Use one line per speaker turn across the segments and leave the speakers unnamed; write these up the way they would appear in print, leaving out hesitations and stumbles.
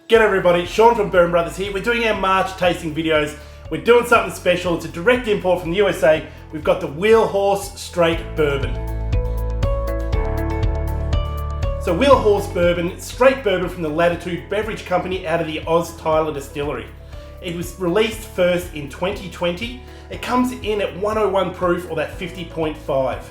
G'day everybody, Sean from Bourbon Brothers here. We're doing our March tasting videos. We're doing something special. It's a direct import from the USA. We've got the Wheel Horse Straight Bourbon. So Wheel Horse Bourbon, straight bourbon from the Latitude Beverage Company out of the Tyler Distillery. It was released first in 2020. It comes in at 101 proof, or that 50.5.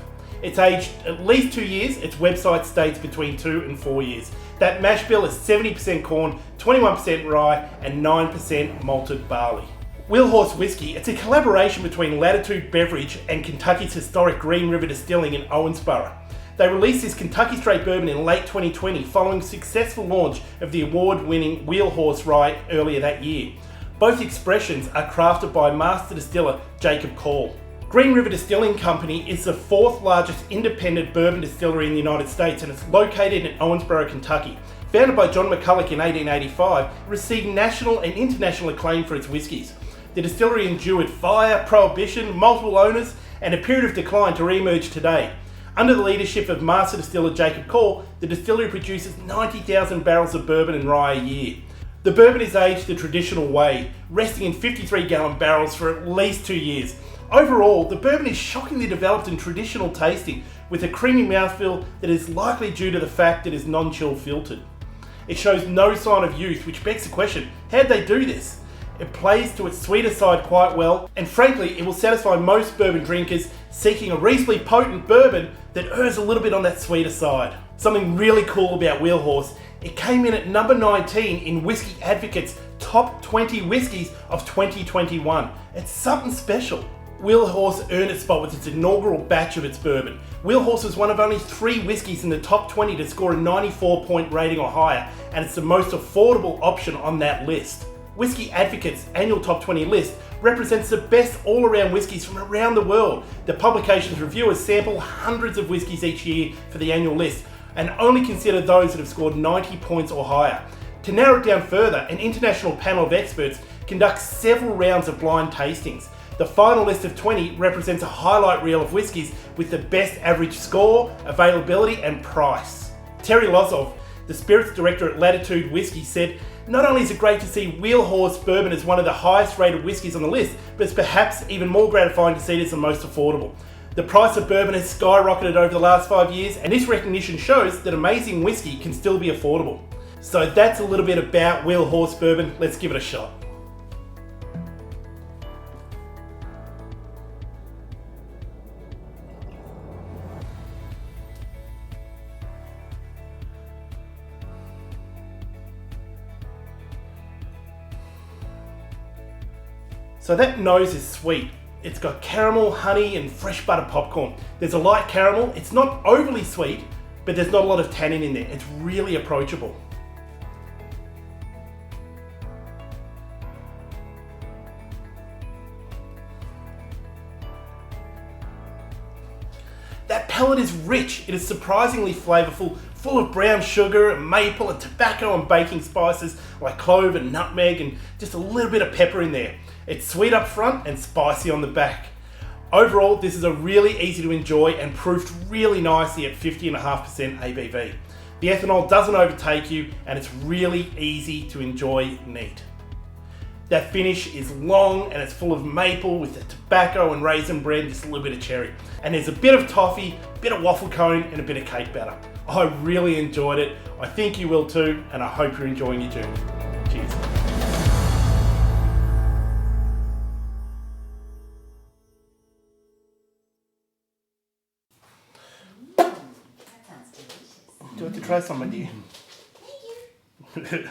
It's aged at least 2 years. Its website states between 2 and 4 years. That mash bill is 70% corn, 21% rye, and 9% malted barley. Wheel Horse Whiskey, it's a collaboration between Latitude Beverage and Kentucky's historic Green River Distilling in Owensboro. They released this Kentucky Straight Bourbon in late 2020 following successful launch of the award-winning Wheel Horse Rye earlier that year. Both expressions are crafted by master distiller Jacob Call. Green River Distilling Company is the fourth largest independent bourbon distillery in the United States, and it's located in Owensboro, Kentucky. Founded by John McCulloch in 1885, it received national and international acclaim for its whiskies. The distillery endured fire, prohibition, multiple owners, and a period of decline to re-emerge today. Under the leadership of master distiller Jacob Call, the distillery produces 90,000 barrels of bourbon and rye a year. The bourbon is aged the traditional way, resting in 53-gallon barrels for at least 2 years. Overall, the bourbon is shockingly developed and traditional tasting, with a creamy mouthfeel that is likely due to the fact that it is non-chill filtered. It shows no sign of youth, which begs the question, how'd they do this? It plays to its sweeter side quite well, and frankly, it will satisfy most bourbon drinkers seeking a reasonably potent bourbon that errs a little bit on that sweeter side. Something really cool about Wheel Horse, it came in at number 19 in Whiskey Advocate's Top 20 Whiskies of 2021. It's something special. Wheel Horse earned its spot with its inaugural batch of its bourbon. Wheel Horse was one of only 3 whiskies in the top 20 to score a 94-point rating or higher, and it's the most affordable option on that list. Whiskey Advocate's annual top 20 list represents the best all-around whiskies from around the world. The publication's reviewers sample hundreds of whiskies each year for the annual list, and only consider those that have scored 90 points or higher. To narrow it down further, an international panel of experts conducts several rounds of blind tastings. The final list of 20 represents a highlight reel of whiskies with the best average score, availability, and price. Terry Lozov, the spirits director at Latitude Whiskey, said, "Not only is it great to see Wheel Horse Bourbon as one of the highest rated whiskies on the list, but it's perhaps even more gratifying to see it as the most affordable. The price of bourbon has skyrocketed over the last 5 years, and this recognition shows that amazing whiskey can still be affordable." So that's a little bit about Wheel Horse Bourbon. Let's give it a shot. So that nose is sweet. It's got caramel, honey, and fresh butter popcorn. There's a light caramel. It's not overly sweet, but there's not a lot of tannin in there. It's really approachable. That palate is rich. It is surprisingly flavorful, full of brown sugar and maple and tobacco and baking spices like clove and nutmeg, and just a little bit of pepper in there. It's sweet up front and spicy on the back. Overall, this is a really easy to enjoy and proofed really nicely at 50.5% ABV. The ethanol doesn't overtake you, and it's really easy to enjoy neat. That finish is long and it's full of maple with the tobacco and raisin bread and just a little bit of cherry. And there's a bit of toffee, a bit of waffle cone, and a bit of cake batter. I really enjoyed it. I think you will too, and I hope you're enjoying your journey. Cheers.
That sounds delicious.
Do you want to try some, my dear?
Thank you.